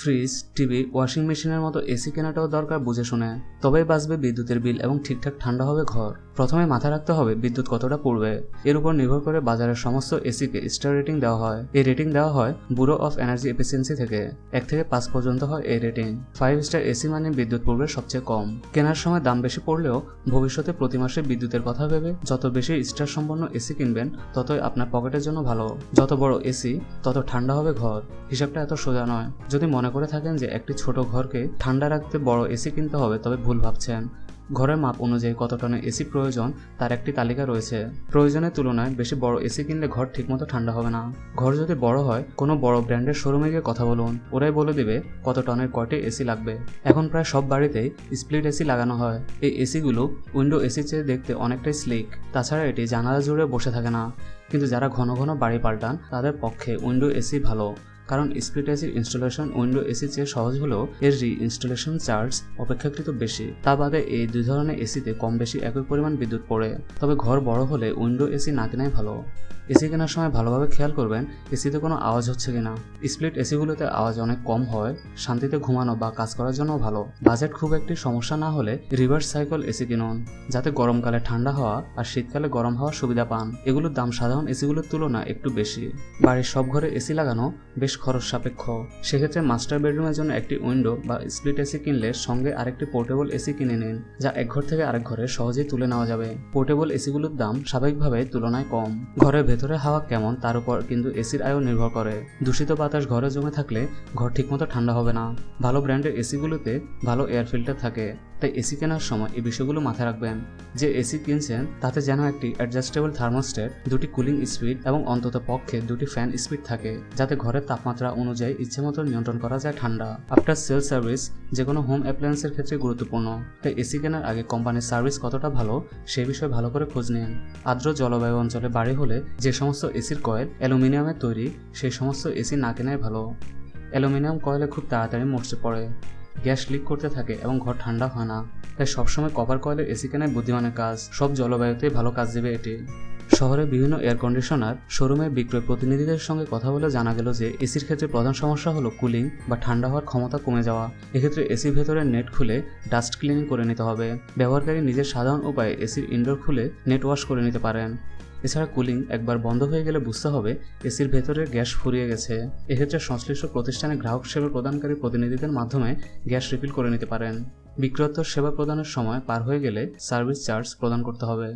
Fridge, TV, washing মেশিনের মতো AC কেনাটাও দরকার বুঝে শুনে, তবেই বাঁচবে বিদ্যুতের বিল এবং ঠিকঠাক ঠান্ডা হবে ঘর। প্রথমে মাথায় রাখতে হবে বিদ্যুৎ কতটা পড়বে। এর উপর নির্ভর করে বাজারের সমস্ত এসিকে স্টার রেটিং দেওয়া হয়। এই রেটিং দেওয়া হয় ব্যুরো অফ এনার্জি এফিসিয়েন্সি থেকে। 1 থেকে 5 পর্যন্ত হয় এই রেটিং। 5 স্টার এসি মানে বিদ্যুৎ পড়বে সবচেয়ে কম। কেনার সময় দাম বেশি পড়লেও ভবিষ্যতে প্রতি মাসে বিদ্যুতের কথা ভেবে যত বেশি স্টার সম্পন্ন এসি কিনবেন ততই আপনার পকেটের জন্য ভালো। যত বড় এসি তত ঠান্ডা হবে ঘর। হিসাবটা এত সোজা নয়। যদি মনে করে থাকেন যে একটি ছোট ঘরকে ঠান্ডা রাখতে বড় এসি কিনতে হবে তবে ভুল ভাবছেন। ঘরের মাপ অনুযায়ী কত টনের এসি প্রয়োজন তার একটি তালিকা রয়েছে। প্রয়োজনের তুলনায় বেশি বড় এসি কিনলে ঘর ঠিকমতো ঠান্ডা হবে না। ঘর যদি বড় হয় কোনো বড় ব্র্যান্ডের শোরুমে গিয়ে কথা বলুন, ওরাই বলে দেবে কত টনের কয়টি এসি লাগবে। এখন প্রায় সব বাড়িতেই স্প্লিট এসি লাগানো হয়। এই এসিগুলো উইন্ডো এসি চেয়ে দেখতে অনেকটাই স্লিক। তাছাড়া এটি জানালা জুড়ে বসে থাকে না। কিন্তু যারা ঘন ঘন বাড়ি পাল্টান তাদের পক্ষে উইন্ডো এসি ভালো, কারণ স্প্লিট এসির ইনস্টলেশন উইন্ডো এসির চেয়ে সহজ হলেও এর রি-ইনস্টলেশন চার্জ অপেক্ষাকৃত বেশি। তা বাদে এই দুই ধরনের এসিতে কম বেশি একই পরিমাণ বিদ্যুৎ পড়ে। তবে ঘর বড় হলে উইন্ডো এসি না কেনাই ভালো। এসি কেনার সময় ভালোভাবে খেয়াল করবেন এসিতে কোনো আওয়াজ হচ্ছে কিনা। স্প্লিট এসিগুলোতে আওয়াজ অনেক কম হয়, শান্তিতে ঘুমানো বা কাজ করার জন্য ভালো। বাজেট খুব একটি সমস্যা না হলে রিভার্স সাইকেল এসি কিনুন, যাতে গরমকালে ঠান্ডা হওয়া আর শীতকালে গরম হওয়ার সুবিধা পান। এগুলোর দাম সাধারণ এসিগুলোর তুলনায় একটু বেশি। বাড়ির সব ঘরে এসি লাগানো বেশ খরচ সাপেক্ষ। সেক্ষেত্রে মাস্টার বেডরুমের জন্য একটি উইন্ডো বা স্প্লিট এসি কিনলে সঙ্গে আরেকটি পোর্টেবল এসি কিনে নিন, যা এক ঘর থেকে আরেক ঘরে সহজেই তুলে নেওয়া যাবে। পোর্টেবল এসিগুলোর দাম স্বাভাবিকভাবে তুলনায় কম। ঘরের ভেতরে হাওয়া কেমন তার উপর কিন্তু এসির আয়ও নির্ভর করে। দূষিত বাতাস ঘরে জমে থাকলে ঘর ঠিকমতো ঠান্ডা হবে না। ভালো ব্র্যান্ডের এসিগুলোতে ভালো এয়ার ফিল্টার থাকে, তাই এসি কেনার সময় এই বিষয়গুলো মাথায় রাখবেন। যে এসি কিনছেন তাতে যেন একটি অ্যাডজাস্টেবল থার্মোস্ট্যাট, 2টি কুলিং স্পিড এবং অন্তত পক্ষে 2টি ফ্যান স্পিড থাকে, যাতে ঘরের তাপমাত্রা অনুযায়ী ইচ্ছেমতো নিয়ন্ত্রণ করা যায় ঠান্ডা। আফটার সেল সার্ভিস যে কোনো হোম অ্যাপ্লায়েন্সের ক্ষেত্রে গুরুত্বপূর্ণ, তাই এসি কেনার আগে কোম্পানির সার্ভিস কতটা ভালো সেই বিষয়ে ভালো করে খোঁজ নিন। আর্দ্র জলবায়ু অঞ্চলে বাড়ি হলে যে সমস্ত এসির কয়েল অ্যালুমিনিয়ামের তৈরি সেই সমস্ত এসি না কেনাই ভালো। অ্যালুমিনিয়াম কয়েলে খুব তাড়াতাড়ি মরচে পড়ে, গ্যাস লিক করতে থাকে এবং ঘর ঠান্ডা হয় না। তাই সবসময় কপার কয়েলের এসি কেনাই বুদ্ধিমানের কাজ। সব জলবায়ুতেই ভালো কাজ দেবে এটি। শহরে বিভিন্ন এয়ার কন্ডিশনার শোরুমের বিক্রয় প্রতিনিধিদের সঙ্গে কথা বলে জানা গেল যে এসির ক্ষেত্রে প্রধান সমস্যা হলো কুলিং বা ঠান্ডা হওয়ার ক্ষমতা কমে যাওয়া। এক্ষেত্রে এসির ভেতরের নেট খুলে ডাস্ট ক্লিনিং করে নিতে হবে। ব্যবহারকারী নিজের সাধারণ উপায়ে এসির ইনডোর খুলে নেট ওয়াশ করে নিতে পারেন। এছাড়া কুলিং একবার বন্ধ হয়ে গেলে বুঝতে হবে এসির ভেতরে গ্যাস ফুরিয়ে গেছে। এক্ষেত্রে সংশ্লিষ্ট প্রতিষ্ঠানে গ্রাহক সেবা প্রদানকারী প্রতিনিধিদের মাধ্যমে গ্যাস রিফিল করে নিতে পারেন। বিক্রয়োত্তর সেবা প্রদানের সময় পার হয়ে গেলে সার্ভিস চার্জ প্রদান করতে হবে।